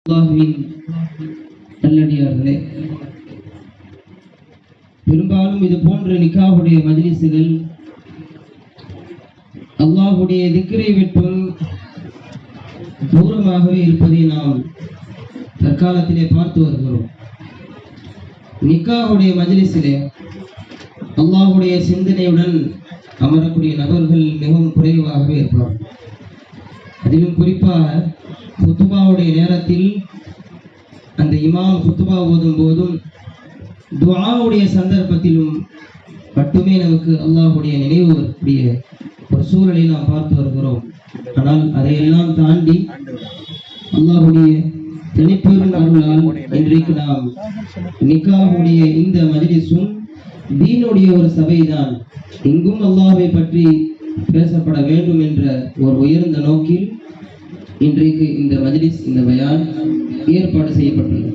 அல்லாஹ்வின் நல்லடியார்களே, பெரும்பாலும் இது போன்ற நிக்காஹுடைய மஜ்லிஸுகள் அல்லாஹுடைய திக்ரை விட்டும் தூரமாகவே இருப்பதை நாம் தற்காலத்திலே பார்த்து வருகிறோம். நிக்காஹுடைய மஜ்லிஸிலே அல்லாஹுடைய சிந்தனையுடன் அமரக்கூடிய நபர்கள் மிகவும் குறைவாகவே இருப்பார்கள். அதிலும் குறிப்பாக குத்துபாவுடைய நேரத்தில் அந்த இமாம் குத்துபா ஓதும் போதும் துஆவுடைய சந்தர்ப்பத்திலும் மட்டுமே நமக்கு அல்லாஹுடைய நினைவு வரக்கூடிய ஒரு சூழலை நாம் பார்த்து வருகிறோம். ஆனால் அதையெல்லாம் தாண்டி அல்லாஹுடைய தனிப்பெரும் அருளால் இன்றைக்கு நாம் நிக்காஹுடைய இந்த மஜ்லிஸும் தீனுடைய ஒரு சபைதான், இங்கும் அல்லாஹ்வை பற்றி பேசப்பட வேண்டும் என்ற ஒரு உயர்ந்த நோக்கில் இன்றைக்கு இந்த மஜ்லிஸ், இந்த பயான் ஏற்பாடு செய்யப்பட்டுள்ளது.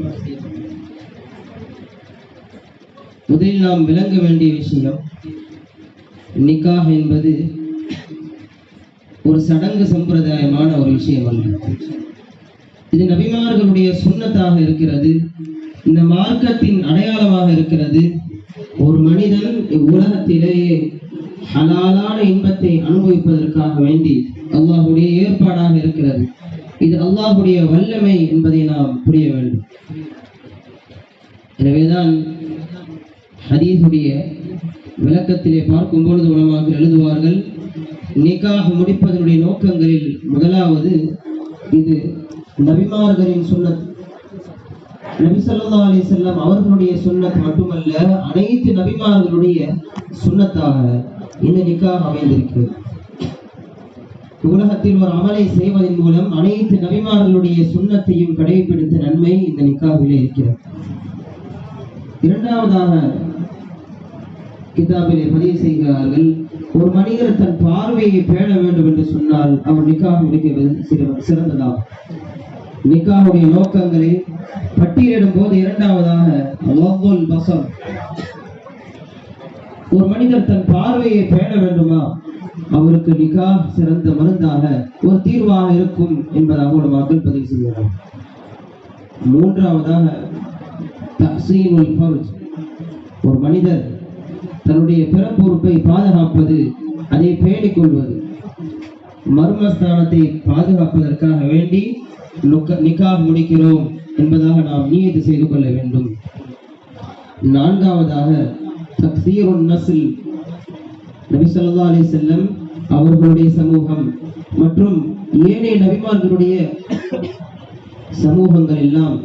முதலில் நாம் விளங்க வேண்டிய விஷயம், நிக்காஹ் என்பது ஒரு சடங்கு சம்பிரதாயமான ஒரு விஷயம் அல்ல. இது நபிமார்களுடைய சுன்னத்தாக இருக்கிறது, இந்த மார்க்கத்தின் அடையாளமாக இருக்கிறது. ஒரு மனிதன் உலகத்திலேயே ஹலாலான இன்பத்தை அனுபவிப்பதற்காக வேண்டி அல்லாஹுடைய ஏற்பாடாக இருக்கிறது. இது அல்லாஹுடைய வல்லமை என்பதை நாம் புரிய வேண்டும். எனவேதான் ஹதீஸுடைய விளக்கத்திலே பார்க்கும் பொழுது உலமாக்கள் எழுதுவார்கள், நிக்காஹ் முடிப்பதனுடைய நோக்கங்களில் முதலாவது இது நபிமார்களின் சுன்னத். நபி ஸல்லல்லாஹு அலைஹி வஸல்லம் அவர்களுடைய சுன்னத் மட்டுமல்ல, அனைத்து நபிமார்களுடைய சுன்னத்தாக இந்த நிக்காஹ் அமைந்திருக்கிறது. உலகத்தில் ஒரு அமலை செய்வதன் மூலம் அனைத்து நபிமார்களுடைய சுன்னத்தையும் கடைபிடித்த நன்மை இந்த நிக்காஹிலே இருக்கிறது. இரண்டாவதாக கிதாபிலே பதிவு செய்கிறார்கள், ஒரு மனிதர் தன் பார்வையை பேண வேண்டும் என்று சொன்னால் அவர் நிக்காஹ் முடிக்க சிறந்ததாகும். நிக்காஹுடைய நோக்கங்களை பட்டியலிடும் போது இரண்டாவதாக வஃதுல் பஸர், ஒரு மனிதர் தன் பார்வையை பேண வேண்டுமா, அவருக்கு நிக்காஹ் சிறந்த மருந்தாக ஒரு தீர்வாக இருக்கும் என்பதாக ஒரு மக்கள் பதிவு செய்கிறார். மூன்றாவதாக தஹ்சீனுல் ஃபர்ஜ், ஒரு மனிதர் தன்னுடைய பிறப்புறுப்பை பாதுகாப்பது, அதை பேணிக் கொள்வது, மர்மஸ்தானத்தை பாதுகாப்பதற்காக வேண்டி நிக்காஹ் முடிக்கிறோம் என்பதாக நாம் நியத்து செய்து கொள்ள வேண்டும். நான்காவதாக தக்சீருன் நஸ்ல், நபி ஸல்லல்லாஹு அலைஹி வஸல்லம் அவர்களுடைய சமூகம் மற்றும் ஏனைய நபிமார்களுடைய சமூகங்கள் எல்லாம்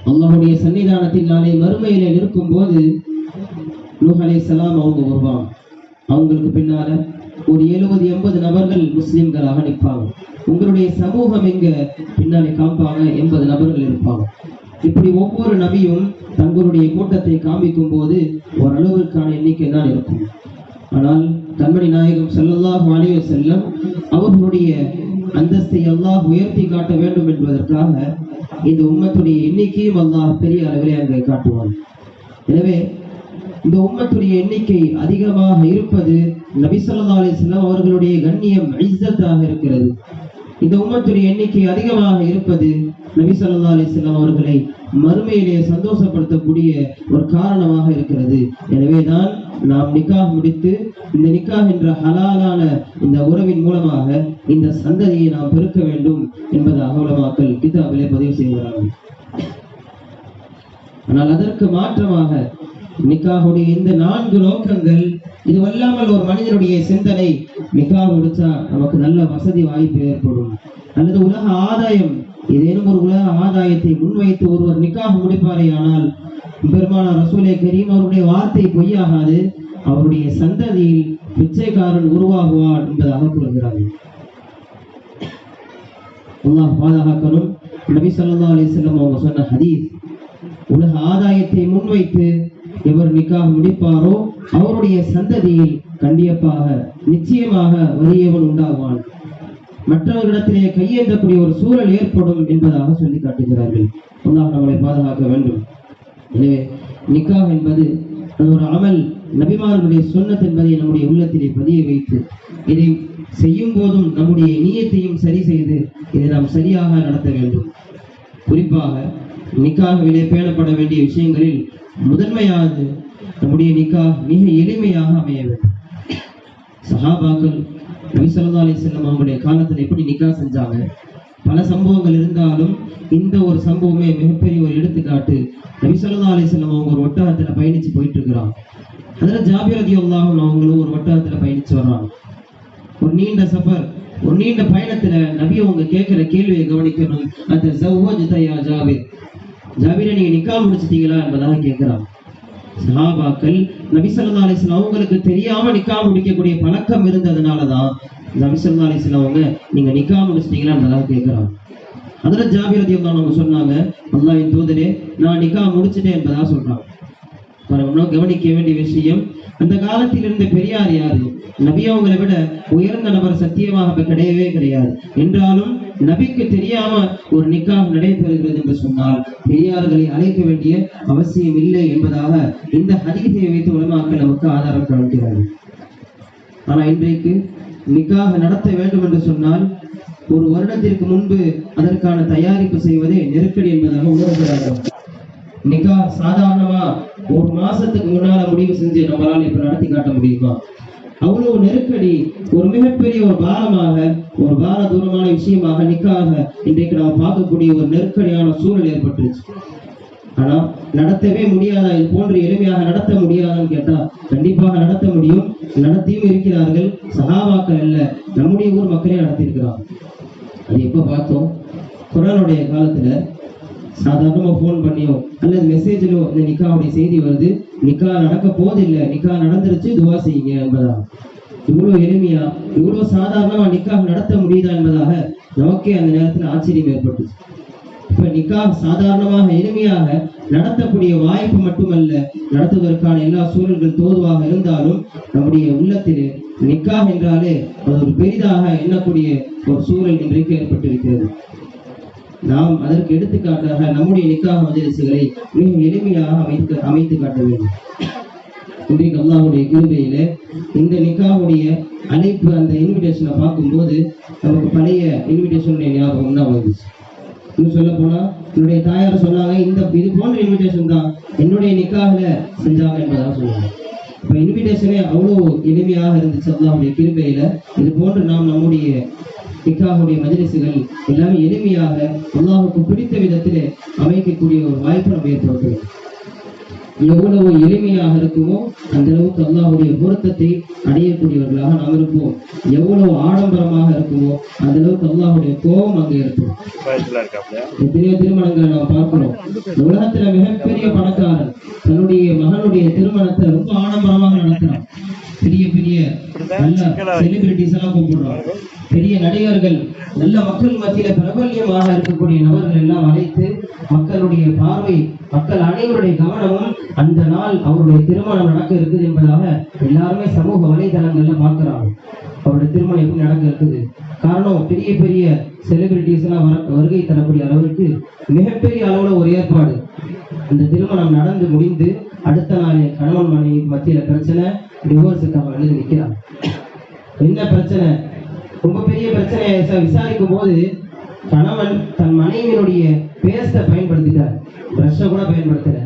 அல்லாஹ்வுடைய சன்னிதானத்தில் நாளை மறுமையிலே இருக்கும் போது நூஹ் அலைஹிஸ்ஸலாம் அவங்க வருவாங்க. அவங்களுக்கு பின்னால ஒரு 70-80 நபர்கள் முஸ்லிம்களாக நிற்பாங்க. உங்களுடைய சமூகம் எங்க பின்னாலே காப்பாங்க 80 நபர்கள் இருப்பாங்க. இப்படி ஒவ்வொரு நபியும் தங்களுடைய கூட்டத்தை காமிக்கும் போது ஓரளவிற்கான எண்ணிக்கை தான் இருக்கும். ஆனால் கண்மணி நாயகம் ஸல்லல்லாஹு அலைஹி வஸல்லம் அவர்களுடைய அந்தஸ்தை அல்லாஹ் உயர்த்தி காட்ட வேண்டும் என்பதற்காக இந்த உம்மத்துடைய எண்ணிக்கையும் அல்லாஹ் பெரிய அளவிலே அங்கே காட்டுவார். எனவே இந்த உம்மத்துடைய எண்ணிக்கை அதிகமாக இருப்பது நபி ஸல்லல்லாஹு அலைஹி வஸல்லம் அவர்களுடைய கண்ணியம் இஸ்ஸத்தாக இருக்கிறது. இந்த உம்மத்துடைய எண்ணிக்கை அதிகமாக இருப்பது நபி ஸல்லல்லாஹு அலைஹி வஸல்லம் அவர்களை மறுமையிலே சந்தோஷப்படுத்தக்கூடிய ஒரு காரணமாக இருக்கிறது. எனவேதான் நாம் நிக்காஹ் முடித்து இந்த நிக்காஹ் என்ற ஹலாலான இந்த உறவின் மூலமாக இந்த சந்ததியை நாம் பெருக்க வேண்டும் என்பதாக உலமாக்கள் கிதாபிலே பதிவு செய்கிறார்கள். ஆனால் அதற்கு மாற்றமாக நிக்காஹுடைய இந்த 4 நோக்கங்கள் இதுவல்லாமல் ஒரு மனிதனுடைய சிந்தனை, நிக்காஹ் முடிச்சா நமக்கு நல்ல வசதி வாய்ப்பு ஏற்படும் அல்லது உலக ஆதாயம், ஏதேனும் ஒரு உலக ஆதாயத்தை முன்வைத்து ஒருவர் நிக்காஹ் முடிப்பாரே ஆனால் பெருமானார் ரசூலே கரீம் அவருடைய வார்த்தை பொய்யாகாது, அவருடைய சந்ததியில் பிச்சைக்காரன் உருவாகுவான் என்பதாக கூறுகிறார்கள். அல்லாஹ் பாதுகாக்கணும். நபி ஸல்லல்லாஹு அலைஹி வஸல்லம் அவங்க சொன்ன ஹதீஸ், உலக ஆதாயத்தை முன்வைத்து எவர் நிக்காஹ் முடிப்பாரோ அவருடைய சந்ததியில் கண்டிப்பாக நிச்சயமாக வறியவன் உண்டாகுவான், மற்றவர்களிடத்திலே கையேந்தக்கூடிய ஒரு சூழல் ஏற்படும் என்பதாக சொல்லி காட்டுகிறார்கள். அல்லாஹ் நம்மளை பாதுகாக்க வேண்டும். எனவே நிக்காஹ் என்பது ஒரு அமல், நபிமார்களுடைய சுன்னத் என்பதை நம்முடைய உள்ளத்திலே பதிய வைத்து இதை செய்யும் போதும் நம்முடைய நியத்தையும் சரி செய்து இதை நாம் சரியாக நடத்த வேண்டும். குறிப்பாக நிக்காஹ்விலே பேணப்பட வேண்டிய விஷயங்களில் முதன்மையானது நம்முடைய நிக்காஹ் மிக எளிமையாக அமைய வேண்டும். சஹாபாக்கள் நபி ஸல்லல்லாஹு அலைஹி வஸல்லம் அவங்களுடைய காலத்துல எப்படி நிக்காஹ் செஞ்சாங்க, பல சம்பவங்கள் இருந்தாலும் இந்த ஒரு சம்பவமே மிகப்பெரிய ஒரு எடுத்துக்காட்டு. நபி ஸல்லல்லாஹு அலைஹி வஸல்லம் அவங்க ஒரு ஒட்டகத்துல பயணிச்சு போயிட்டு இருக்கிறாங்க. அதுல ஜாபிர் ரலியல்லாஹு அன்ஹு அவங்களும் ஒரு ஒட்டகத்துல பயணிச்சு வர்றாங்க. ஒரு நீண்ட சஃபர், ஒரு நீண்ட பயணத்துல நபி அவங்க கேட்கிற கேள்வியை கவனிக்கணும். அந்த ஸவ்வஜ்தயா ஜாபிர், ஜாபிரை நீங்க நிக்காஹ் முடிச்சிட்டீங்களா என்பதாக கேட்கிறாங்க. சஹாபாக்கள் நபி ஸல்லல்லாஹு அலைஹி வஸல்லம் அவங்களுக்கு தெரியாம நிக்காஹ் முடிக்கக்கூடிய பழக்கம் இருந்ததுனாலதான் நபி ஸல்லல்லாஹு அலைஹி வஸல்லம் அவங்க நீங்க நிக்காஹ் முடிச்சிட்டீங்களா என்பதாக கேட்கிறாங்க. அதுல ஜாபிர் ரலியல்லாஹு அன்ஹு சொன்னாங்க, அல்லாஹ்வின் தூதரே நான் நிக்காஹ் முடிச்சிட்டேன் என்பதாக சொல்றாங்க. கவனிக்க வேண்டிய விஷயம், அந்த காலத்தில் இருந்த பெரியார் யாரு? நபி அவங்களை விட உயர்ந்த நபர் சத்தியமாக கிடையவே கிடையாது. என்றாலும் நபிக்கு தெரியாம ஒரு நிக்காஹ் நடைபெறுகிறது என்று சொன்னால் பெரியார்களை அழைக்க வேண்டிய அவசியம் இல்லை என்பதாக இந்த ஹதீஸை வைத்து உலமாக்கள் நமக்கு ஆதாரம் காண்கிறார்கள். ஆனா இன்றைக்கு நிக்காஹ் நடத்த வேண்டும் என்று சொன்னால் ஒரு வருடத்திற்கு முன்பு அதற்கான தயாரிப்பு செய்வதே நெருக்கடி என்பதாக உணர்கிறார்கள். நிக்காஹ் சாதாரணமா ஒரு மாசத்துக்கு முன்னால முடிவு செஞ்சு நம்மளால இப்ப நடத்தி காட்ட முடியுமா? அவ்வளவு நெருக்கடி, ஒரு மிகப்பெரிய ஒரு பாரமாக, ஒரு பார தூரமான விஷயமாக நிக்காக இன்றைக்கு நாம் பார்க்கக்கூடிய ஒரு நெருக்கடியான சூழல் ஏற்பட்டுருச்சு. ஆனா நடத்தவே முடியாதா, இது போன்று எளிமையாக நடத்த முடியாதான்னு கேட்டா கண்டிப்பாக நடத்த முடியும். நடத்தியும் இருக்கிறார்கள். சஹாபாக்கள் அல்ல, நம்முடைய ஊர் மக்களே நடத்தியிருக்கிறாங்க. அது எப்ப பார்த்தோம்? குர்ஆனுடைய காலத்துல சாதாரணமா போன் பண்ணியோ அல்லது மெசேஜிலோ இந்த நிக்காவுடைய செய்தி வருது, நிக்கா நடக்க போதில்லை, நிக்கா நடந்துருச்சு, துவா செய்யுங்க என்பதாக. இவ்வளவு எளிமையா, இவ்வளவு சாதாரணமா நிக்கா நடத்த முடியுதா என்பதாக நமக்கே அந்த நேரத்தில் ஆச்சரியம் ஏற்பட்டுச்சு. இப்ப நிக்கா சாதாரணமாக எளிமையாக நடத்தக்கூடிய வாய்ப்பு மட்டுமல்ல, நடத்துவதற்கான எல்லா சூழல்கள் தோதுவாக இருந்தாலும் நம்முடைய உள்ளத்திலே நிக்கா என்றாலே அது ஒரு பெரிதாக எண்ணக்கூடிய ஒரு சூழல் இன்றைக்கு ஏற்பட்டிருக்கிறது. நாம் அதற்கு எடுத்துக்காட்டாக நம்முடைய நிக்காஹ் மஜ்லிஸ்களை மிக எளிமையாக அமைத்து காட்ட வேண்டும். இன்றைக்கு அல்லாஹ்வுடைய கிருபையில இந்த நிக்காஹுடைய அழைப்பு, அந்த இன்விடேஷனை பார்க்கும்போது நமக்கு பழைய இன்விடேஷனுடைய ஞாபகம் தான் வந்துச்சு. இன்னும் சொல்ல போனா என்னுடைய தாயார் சொன்னாங்க, இது போன்ற இன்விடேஷன் தான் என்னுடைய நிக்காஹ்ல செஞ்சாங்க என்பதாக சொன்னாங்க. இப்ப இன்விடேஷனே அவ்வளவு எளிமையாக இருந்துச்சு அல்லாஹ்வுடைய கிருபையில. இது போன்று நாம் நம்முடைய நிக்காஹுடைய மஜ்லிஸ்கள் எல்லாமே எளிமையாக அல்லாஹ்வுக்கு பிடித்த விதத்திலே அமைக்கக்கூடிய ஒரு வாய்ப்பு நம்ம ஏற்படுத்தும். எவ்வளவு எளிமையாக இருக்குமோ அந்த அளவுக்கு அல்லாஹ்வுடைய பொருத்தத்தை அடையக்கூடியவர்களாக நாம் இருப்போம். எவ்வளவு ஆடம்பரமாக இருக்குமோ அந்த அளவுக்கு அல்லாஹ்வுடைய கோபம் அங்கே இருக்கும். எத்தனையோ திருமணங்களை நாம் பார்க்கிறோம். உலகத்துல மிகப்பெரிய பணக்காரன் தன்னுடைய மகனுடைய திருமணத்தை ரொம்ப ஆடம்பரமாக நடத்துறான். பெரிய பெரிய நல்ல செலிபிரிட்டிஸ் எல்லாம் கூப்பிடுறாங்க. பெரிய நடிகர்கள், நல்ல மக்கள் மத்தியில பிரபல்யமாக இருக்கக்கூடிய நபர்கள் எல்லாம் அழைத்து மக்களுடைய பார்வை, மக்கள் அனைவருடைய கவனமும் அந்த நாள் அவருடைய திருமணம் நடக்க இருக்குது என்பதாக எல்லாருமே சமூக வலைதளங்கள்ல பார்க்கிறாங்க. அவருடைய திருமணம் எப்படி நடக்க இருக்குது? காரணம், பெரிய பெரிய செலிபிரிட்டிஸ் எல்லாம் வருகை தரக்கூடிய அளவுக்கு மிகப்பெரிய அளவுல ஒரு ஏற்பாடு. அந்த திருமணம் நடந்து முடிந்து அடுத்த நாள் கணவன் மனைவி மத்தியில பிரச்சனை, டிவோர்ஸுக்காக எழுதி நிற்கிறாங்க. என்ன பிரச்சனை? ரொம்ப பெரிய பிரச்சனையை விசாரிக்கும் போது கணவன் தன் மனைவியினுடைய பேஸ்ட பயன்படுத்திட்டார், பிரஷ கூட பயன்படுத்தல,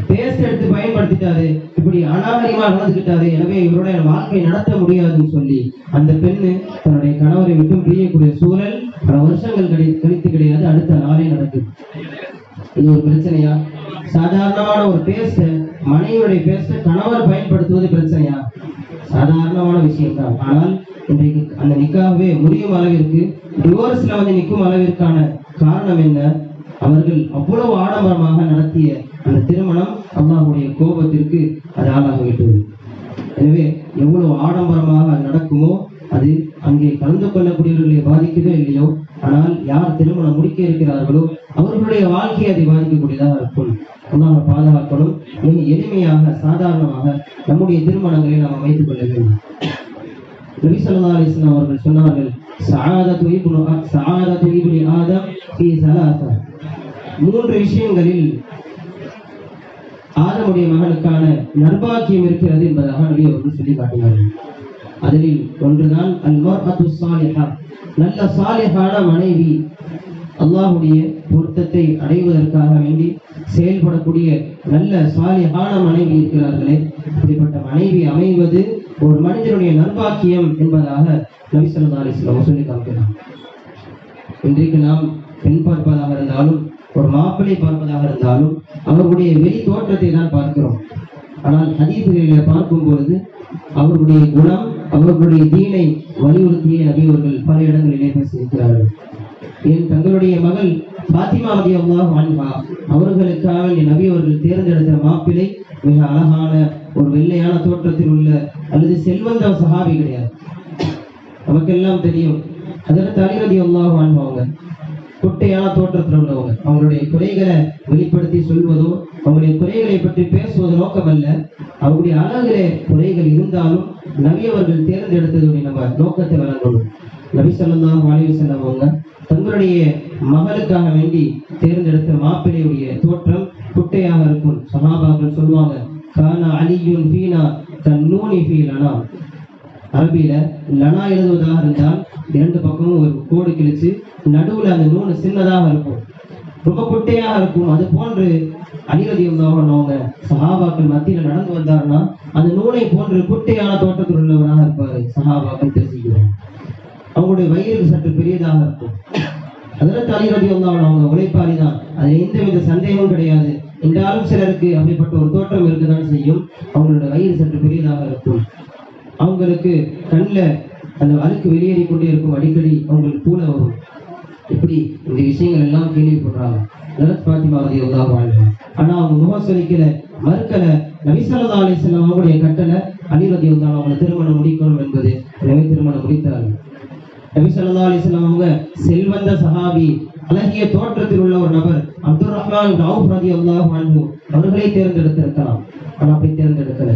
பேஸ்ட் எடுத்து பயன்படுத்திட்டாரு, இப்படி அநாகரிகமாக நடந்துக்கிட்டாரு, எனவே இவருடைய வாழ்க்கை நடத்த முடியாதுன்னு சொல்லி அந்த பெண்ணு தன்னுடைய கணவரை விட்டு பிரியக்கூடிய சூழல் பல வருஷங்கள் கழித்து கிடையாது, அடுத்த நாளே நடக்குது. இது ஒரு பிரச்சனையா? சாதாரணமான ஒரு பேஸ்ட, மனைவியுடைய பேஸ்ட கணவர் பயன்படுத்துவது பிரச்சனையா? சாதாரணமான விஷயம் தான். ஆனால் இன்றைக்கு அந்த நிக்காகவே முறியும் அளவிற்கு, டிவோர்ஸ்ல வந்து நிற்கும் அளவிற்கான காரணம் என்ன? அவர்கள் அவ்வளவு ஆடம்பரமாக நடத்திய அந்த திருமணம் அல்லாஹ்வுடைய கோபத்திற்கு அது ஆளாகிவிட்டது. எனவே எவ்வளவு ஆடம்பரமாக அது நடக்குமோ அது அங்கே கலந்து கொள்ளக்கூடியவர்களை பாதிக்கவே இல்லையோ, ஆனால் யார் திருமணம் முடிக்க இருக்கிறார்களோ அவர்களுடைய வாழ்க்கையை அதை பாதிக்கக்கூடியதாக இருக்கும். அல்லாஹ் பாதுகாக்கணும். மிக எளிமையாக சாதாரணமாக நம்முடைய திருமணங்களை நாம் அமைத்துக் கொள்ள வேண்டும். நபி ஸல்லல்லாஹு அலைஹி வஸல்லம் அவர்கள் சொன்னார்கள், சஆதத்து இப்னி ஆதம் ஃபீ ஸலாஸா, மூன்று விஷயங்களில் ஆதமுடைய மகனுக்கான நற்பாக்கியம் இருக்கிறது என்பதாக நபி அவர்கள் சொல்லி காட்டினார்கள். அதில் ஒன்றுதான் அல் மர்அத்து ஸாலிஹா, நல்ல சாலிஹான மனைவி, அல்லாஹ்வுடைய பொருத்தத்தை அடைவதற்காக வேண்டி செயல்படக்கூடிய நல்ல சாலிஹான மனைவி இருக்கிறார்களே, இப்படிப்பட்ட மனைவி அமைவது ஒரு மனிதனுடைய நற்பாக்கியம் என்பதாக நபி ஸல்லல்லாஹு அலைஹி வஸல்லம் சொல்லி காமிக்கிறார். இன்றைக்கு நாம் பெண் பார்ப்பதாக இருந்தாலும் ஒரு மாப்பிள்ளை பார்ப்பதாக இருந்தாலும் அவர்களுடைய வெளி தோற்றத்தை தான் பார்க்கிறோம். ஆனால் ஹதீஸ்களிலே பார்க்கும் பொழுது அவர்களுடைய குணம், அவர்களுடைய தீனை வலியுறுத்திய நபி அவர்கள் பல இடங்களிலே பேசியிருக்கிறார்கள். என் தங்களுடைய மகள் ஃபாத்திமா ரலியல்லாஹு அன்ஹா அவர்களுக்காக நபி அவர்கள் தேர்ந்தெடுத்த மாப்பிள்ளை மிக அழகான ஒரு வெள்ளையான தோற்றத்தில் உள்ள அல்லது செல்வந்த சஹாபி கிடையாது. நமக்கெல்லாம் தெரியும் ஹஜ்ரத் அலி ரலியல்லாஹு அன்ஹு அவங்க குட்டையான தோற்றத்தில் உள்ளவங்க. அவங்களுடைய குறைகளை வெளிப்படுத்தி சொல்வதோ அவங்களுடைய குறைகளை பற்றி பேசுவது நோக்கமல்ல. அவருடைய அழகிலே குறைகள் இருந்தாலும் நபி அவர்கள் தேர்ந்தெடுத்ததுடைய நம்ம நோக்கத்தை வழங்கணும். நபி ஸல்லல்லாஹு அலைஹி வஸல்லம் அவங்க தங்களுடைய மகளுக்காக வேண்டி தேர்ந்தெடுத்த மாப்பிள்ளையுடைய தோற்றம் குட்டையாக இருக்கும். சஹாபாக்கள் சொல்லுவாங்க, கானா அலியுன் ஃபீனா கன்னூனி ஃபீ லனா. அரபியில லனா எழுதுவதாக இருந்தால் இரண்டு பக்கமும் ஒரு கோடு கிழிச்சு நடுவுல அந்த நூல் சின்னதாக இருக்கும், ரொம்ப குட்டையாக இருக்கும். அது போன்று அலி ரலியல்லாஹு அன்ஹு சஹாபாக்கள் மத்தியில நடந்து வந்தாருன்னா அந்த நூலை போன்று குட்டையான தோற்றத்தில் உள்ளவராக இருப்பாரு. சஹாபாக்கள் பேசிக்கிறாங்க. அவங்களுடைய வயிறு சற்று பெரியதாக இருக்கும். ஹஜ்ரத் அலி ரலியல்லாஹு அன்ஹு அவங்க உழைப்பாளி தான், அதில் எந்தவித சந்தேகமும் கிடையாது. என்றாலும் சிலருக்கு அப்படிப்பட்ட ஒரு தோற்றம் இருக்குதான் செய்யும். அவங்களோட வயிறு சற்று பெரியதாக இருக்கும். அவங்களுக்கு கண்ணில் அந்த அழுக்கு வெளியேறி கொண்டே இருக்கும், அடிக்கடி அவங்களுக்கு பூனை வரும். இப்படி இந்த விஷயங்கள் எல்லாம் கேள்விப்படுறாங்க. ஹஜ்ரத் ஃபாத்திமா ரலியல்லாஹு அன்ஹா ஆனா அவங்க முகம் சொலிக்கல, மறுக்கல. நபி ஸல்லல்லாஹு அலைஹி வஸல்லம் அவங்களுடைய கட்டளை அலி ரலியல்லாஹு அன்ஹு அவங்களை திருமணம் முடிக்கணும் என்பது. எனவே திருமணம் முடித்தார்கள். நபி ஸல்லல்லாஹு அலைஹி வஸல்லம் அவங்க செல்வந்த சஹாபி, அழகிய தோற்றத்தில் உள்ள ஒரு நபர் அப்துர் ரஹ்மான் இப்னு அவுஃப் ரலியல்லாஹு அன்ஹு அவர்களை தேர்ந்தெடுத்திருக்கலாம். ஆனால் அப்படி தேர்ந்தெடுக்கல.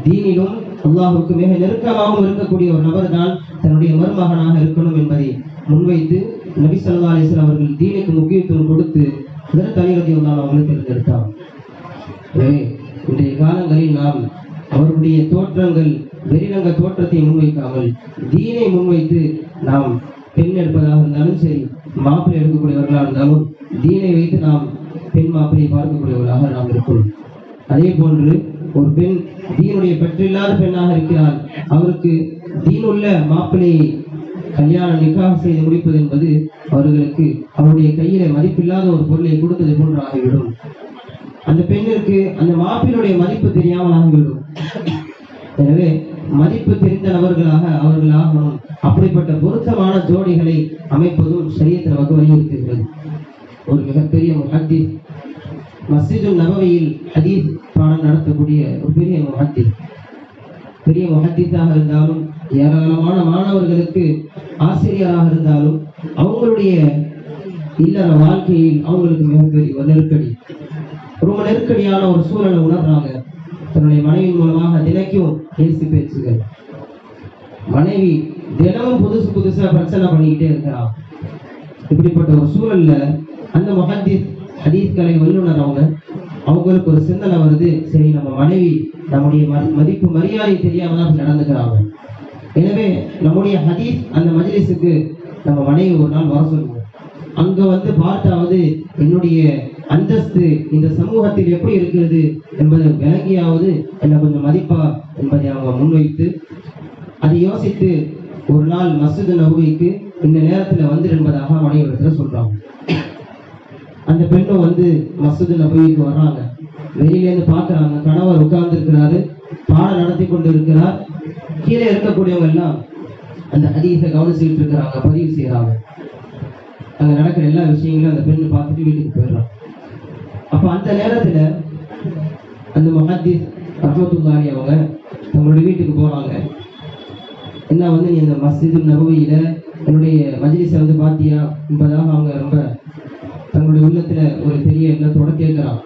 தீனிலும் அல்லாஹ்வுக்கு மிக நெருக்கமாகவும் இருக்கக்கூடிய ஒரு நபர் தான் தன்னுடைய மருமகனாக இருக்கணும் என்பதை முன்வைத்து நபி ஸல்லல்லாஹு அலைஹி வஸல்லம் அவர்கள் தீனுக்கு முக்கியத்துவம் கொடுத்து ஹஜ்ரத் அலி ரலியல்லாஹு அன்ஹு அவர்களை தேர்ந்தெடுத்தார். எனவே இன்றைய காலங்களில் நாம் அவர்களுடைய தோற்றங்கள் வெளிரங்க தோற்றத்தை முன்வைக்காமல் தீனை முன்வைத்து நாம் பெண் எடுப்பதாக இருந்தாலும் சரி, மாப்பிள்ளை எடுக்கக்கூடியவர்களாக இருந்தாலும் தீனை வைத்து நாம் பெண் மாப்பிள்ளை பார்க்கக்கூடியவர்களாக நாம் இருக்கணும். அதே போன்று ஒரு பெண் தீனுடைய பெற்றில்லாத பெண்ணாக இருக்கிறாள், அவருக்கு தீனுள்ள மாப்பிள்ளையை கல்யாணம் நிக்காஹ் செய்து முடிப்பது என்பது அவர்களுக்கு அவருடைய கையில மதிப்பில்லாத ஒரு பொருளை கொடுத்தது போன்று ஆகிவிடும். அந்த பெண்ணிற்கு அந்த மாப்பிள்ளையுடைய மதிப்பு தெரியாமல் ஆகிவிடும். எனவே மதிப்பு தெரிந்த நபர்களாக அவர்கள் ஆகணும். அப்படிப்பட்ட பொருத்தமான ஜோடிகளை அமைப்பதும் ஷரியத்தில் நமக்கு வலியுறுத்துகிறது. ஒரு மிகப்பெரிய முஹத்திஸ், மஸ்ஜிதுன் நபவியில் ஹதீஸ் பாடம் நடத்தக்கூடிய ஒரு பெரிய முஹத்திஸ், பெரிய முஹத்திஸாக இருந்தாலும் ஏராளமான மாணவர்களுக்கு ஆசிரியராக இருந்தாலும் அவங்களுடைய இல்லற வாழ்க்கையில் அவங்களுக்கு மிகப்பெரிய ஒரு நெருக்கடி, ரொம்ப நெருக்கடியான ஒரு சூழலை உணர்றாங்க. தன்னுடைய மனைவி மூலமாக தினைக்கும் பேசி பேச்சுகள், மனைவி தினமும் புதுசு புதுசா பிரச்சனை பண்ணிக்கிட்டே இருக்கிறான். இப்படிப்பட்ட ஒரு சூழல்ல அந்த முஹத்திஸ் ஹதீஸ்களை வல்லுநர் அவங்களுக்கு ஒரு சிந்தனை வருது, சரி நம்ம மனைவி நம்முடைய மதிப்பு மரியாதை தெரியாம தான் நடந்துக்கிறாங்க. எனவே நம்முடைய ஹதீஸ் அந்த மஜ்லிஸுக்கு நம்ம மனைவி ஒரு நாள் வர சொல்லுவோம். அங்க வந்து பார்த்தாவது என்னுடைய அந்தஸ்து இந்த சமூகத்தில் எப்படி இருக்கிறது என்பதை விளங்கியாவது என்ன கொஞ்சம் மதிப்பா என்பதை அவங்க முன்வைத்து அதை யோசித்து ஒரு நாள் மஸ்ஜித் நபவிக்கு இந்த நேரத்துல வந்து என்பதாக மனைவிடத்துல சொல்றாங்க. அந்த பெண்ணும் வந்து மஸ்ஜித் நபவிக்கு வர்றாங்க. வெளியிலேருந்து பாக்குறாங்க, கணவர் உட்கார்ந்து இருக்கிறாரு, பாடம் நடத்தி கொண்டு இருக்கிறார். கீழே இருக்கக்கூடியவங்க எல்லாம் அந்த ஹதீஸை கவனிச்சுட்டு இருக்கிறாங்க, பதிவு செய்யறாங்க. அங்க நடக்கிற எல்லா விஷயங்களும் அந்த பெண்ணு பார்த்துட்டு வீட்டுக்கு போயிடுறாங்க. அப்ப அந்த நேரத்துல அந்த முஹத்திஸ் ரஹ்மத்துல்லாஹி அவங்க தங்களுடைய வீட்டுக்கு போறாங்க. என்ன வந்து நீ அந்த மஸ்ஜிதுன் நபவியில என்னுடைய மஜ்லிஸை வந்து பாத்தியா என்பதாக அவங்க ரொம்ப தங்களுடைய உள்ளத்துல ஒரு பெரிய எண்ணத்தோட கேட்கிறான்.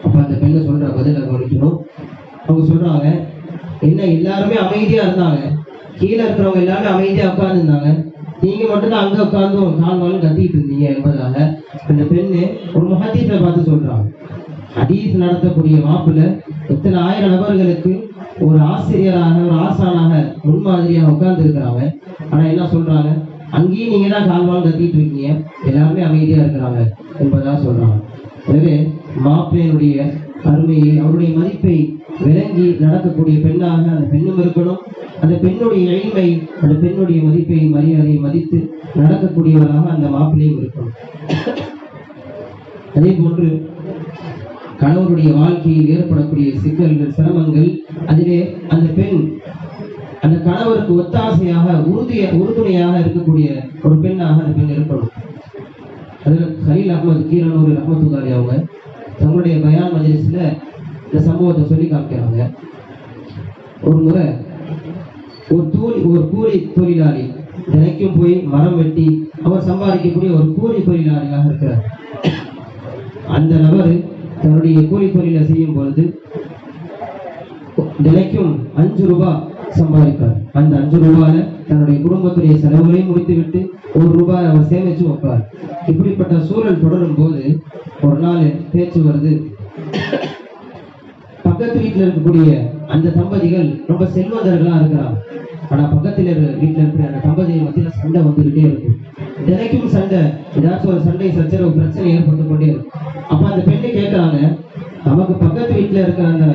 அப்ப அந்த பெண்ணை சொல்ற பதில கவனிக்கணும். அவங்க சொல்றாங்க, என்ன எல்லாருமே அமைதியா இருந்தாங்க, கீழே இருக்கிறவங்க எல்லாருமே அமைதியா உட்கார்ந்து இருந்தாங்க, நீங்க மட்டும்தான் அங்க உட்கார்ந்து கால்வாலும் கத்திட்டு இருந்தீங்க என்பதாக அந்த பெண்ணு ஒரு முஹத்திஸை பார்த்து சொல்றாங்க. ஹதீஸ் நடத்தக்கூடிய மாப்பிள்ளை எத்தனை ஆயிரம் நபர்களுக்கு ஒரு ஆசிரியராக ஒரு ஆசானாக முன்மாதிரியாக உட்கார்ந்து இருக்கிறாங்க. ஆனா என்ன சொல்றாங்க, அங்கேயும் நீங்க தான் கால்வாள் கத்திட்டு இருக்கீங்க, எல்லாருமே அமைதியா இருக்கிறாங்க என்பதாக சொல்றாங்க. எனவே மாப்பிள்ளையினுடைய அருமையை, அவருடைய மதிப்பை விளங்கி நடக்கக்கூடிய பெண்ணாக அந்த பெண்ணும் இருக்கணும். அந்த பெண்ணுடைய எளிமை, அந்த பெண்ணுடைய மதிப்பை, மரியாதையை மதித்து நடக்கக்கூடியவராக அந்த மாப்பிள்ளையும் இருக்கணும். அதே போன்று கணவருடைய வாழ்க்கையில் ஏற்படக்கூடிய சிக்கல்கள், சிரமங்கள், அதிலே அந்த பெண் அந்த கணவருக்கு ஒத்தாசையாக உறுதுணையாக இருக்கக்கூடிய ஒரு பெண்ணாக அந்த பெண் இருக்கணும். அதில் ஹலீல் அஹ்மத் கீரனூர் ரஹ்மத்துல்லாஹி அவங்க தங்களுடைய பயான் மஜ்லிஸ்ல இந்த சம்பவத்தை சொல்லி காமிக்கிறாங்க. ஒரு முறை ஒரு கூலி தொழிலாளி, தினைக்கும் போய் மரம் வெட்டி அவர் சம்பாதிக்கக்கூடிய ஒரு கூலி தொழிலாளியாக இருக்கிறார். அந்த நபர் தன்னுடைய கூலி தொழிலை செய்யும் பொழுது தினைக்கும் 5 ரூபாய் சம்பாதிப்பார். அந்த 5 ரூபாயில தன்னுடைய குடும்பத்துடைய செலவுகளையும் முடித்துவிட்டு 1 ரூபாய் அவர் சேமிச்சு வைப்பார். இப்படிப்பட்ட சூழல் தொடரும் போது ஒரு நாள் பேச்சு வருது. பக்கத்து வீட்டில் இருக்கக்கூடிய அந்த தம்பதிகள் ரொம்ப செல்வந்தர்களா இருக்கிறாங்க. ஆனா பக்கத்துல வீட்டுல இருக்கிற அந்த தம்பதிகள் மத்தியில சண்டை வந்துகிட்டே இருக்கும். தினைக்கும் சண்டை, ஏதாச்சும் ஒரு சண்டை சச்சரவு பிரச்சனை ஏற்பட்டு கொண்டே இருக்கும். அப்ப அந்த பெண்ணை கேட்கிறாங்க, நமக்கு பக்கத்து வீட்டுல இருக்கிற அந்த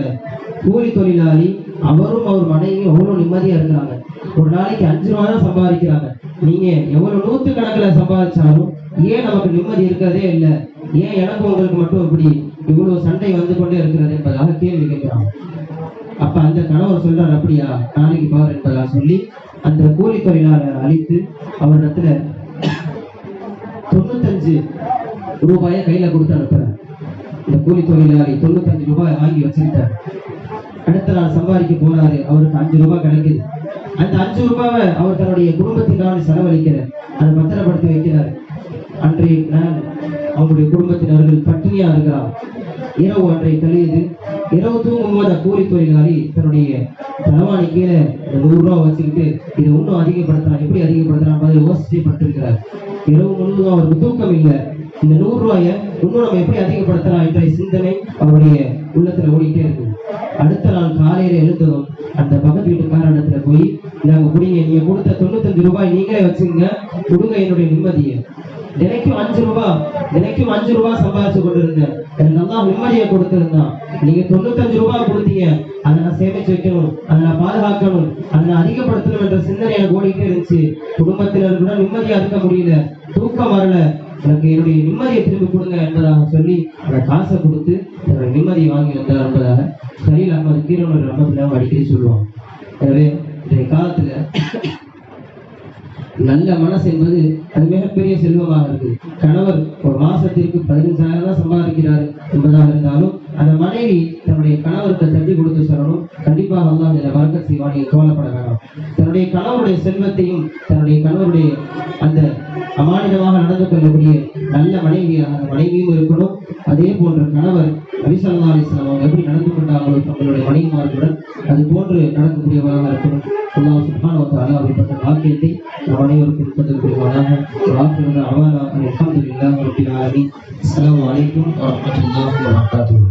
கூலி தொழிலாளி அவரும் அவர் மனைவியும் எவ்வளவு நிம்மதியா இருக்கிறாங்க, ஒரு நாளைக்கு 5 ரூபாய் தான் சம்பாதிக்கிறாங்க, நீங்க எவ்வளவு 100 கணக்குல சம்பாதிச்சாலும் ஏன் நமக்கு நிம்மதி இருக்கிறதே இல்லை, ஏன் எனக்கு உங்களுக்கு மட்டும் இப்படி இவ்வளவு சண்டை வந்து கொண்டே இருக்கிறது என்பதாக கேள்வி கேட்கிறாங்க. அப்ப அந்த கணவர் சொல்றார், அப்படியா, நாளைக்கு பாரு என்பதாக சொல்லி அந்த கூலி தொழிலாளர் அழைத்து அவரிடத்துல 95 ரூபாயை கையில கொடுத்து அனுப்புறார். இந்த கூலி தொழிலாளி 95 ரூபாய் வாங்கி வச்சுக்கிட்டார். அடுத்த நாள் சம்பாதிக்க போறாரு, அவருக்கு 5 ரூபாய் கிடைக்குது. அந்த 5 ரூபாவை அவர் தன்னுடைய குடும்பத்திற்காக செலவழிக்கிறார், அதை பத்திரப்படுத்தி வைக்கிறார். அன்றைய நாள் அவங்களுடைய குடும்பத்தினர்கள் பட்டினியா இருக்கிறார். இரவு அன்றை கழியுது. இரவு தூங்கும் போது கூலி தொழிலாளி தன்னுடைய தலைவாணி கீழே 100 ரூபாய் வச்சுக்கிட்டு இதை இன்னும் அதிகப்படுத்தலாம், எப்படி அதிகப்படுத்தலாம் அதை யோசிச்சுப்பட்டிருக்கிறார். இரவு முழுவதும் அவருக்கு தூக்கம் இல்லை. இந்த 100 ரூபாயை இன்னும் நம்ம எப்படி அதிகப்படுத்தலாம் என்ற சிந்தனை அவருடைய உள்ளத்துல ஓடிட்டே இருக்கு. அடுத்த நாள் காலையில எழுந்ததும் அந்த பக்கத்து வீட்டுக்காரஇடத்துல போய், நாங்க குடிங்க, நீங்க கொடுத்த 95 ரூபாய் நீங்களே வச்சுங்க, கொடுங்க என்னுடைய நிம்மதியை. தினைக்கும் 5 ரூபாய் சம்பாதிச்சு கொண்டிருந்தேன், எனக்கு நல்லா நிம்மதியை கொடுத்திருந்தான். நீங்க 95 ரூபாய் கொடுத்தீங்க, அதை நான் சேமிச்சு வைக்கணும், அதை நான் பாதுகாக்கணும், அதை நான் அதிகப்படுத்தணும் என்ற சிந்தனை எனக்கு ஓடிட்டே இருந்துச்சு. குடும்பத்தினர் கூட நிம்மதியா இருக்க முடியல, தூக்கம் வரல, எனக்கு என்னுடைய நிம்மதியை திரும்பி கொடுங்க என்பதாக சொல்லி அந்த காசை கொடுத்து என்னுடைய நிம்மதியை வாங்கி வந்தார் என்பதாக ஹலீல் அஹ்மத் கீரனூர் ரஹ்மத்துல்லாஹி அடிக்கடி சொல்லுவாங்க. எனவே இன்றைய காலத்துல நல்ல மனசு என்பது அது மிகப்பெரிய செல்வமாக இருக்கு. கணவர் ஒரு மாசத்திற்கு 15,000 தான் சம்பாதிக்கிறார் என்பதாக இருந்தாலும் அந்த மனைவி தன்னுடைய கணவருக்கு தட்டி கொடுத்து சொல்லணும், கண்டிப்பாக அல்லாஹ் இதில் பரக்கத் செய்வான், நீங்க கவலைப்பட வேண்டாம். தன்னுடைய கணவருடைய செல்வத்தையும் தன்னுடைய கணவருடைய அந்த அமானிதமாக நடந்து கொள்ளக்கூடிய நல்ல மனைவியாக அந்த மனைவியும் இருக்கணும். அதே போன்ற கணவர் நபி ஸல்லல்லாஹு அலைஹி வஸல்லம் அவங்க எப்படி நடந்து கொண்டாங்களோ தங்களுடைய மனைவிமார்களுடன் அது போன்று நடக்கக்கூடியவராக இருக்கணும். அல்லாஹ் சுப்ஹானஹு வ தஆலா அப்படிப்பட்ட வாக்கியத்தை நம் அனைவருக்கும் தந்தல் புரிவானாக. அல்ஹம்துலில்லாஹி ரப்பில் ஆலமீன். அஸ்ஸலாமு அலைக்கும் வரஹ்மத்துல்லாஹி வபரகாத்துஹு.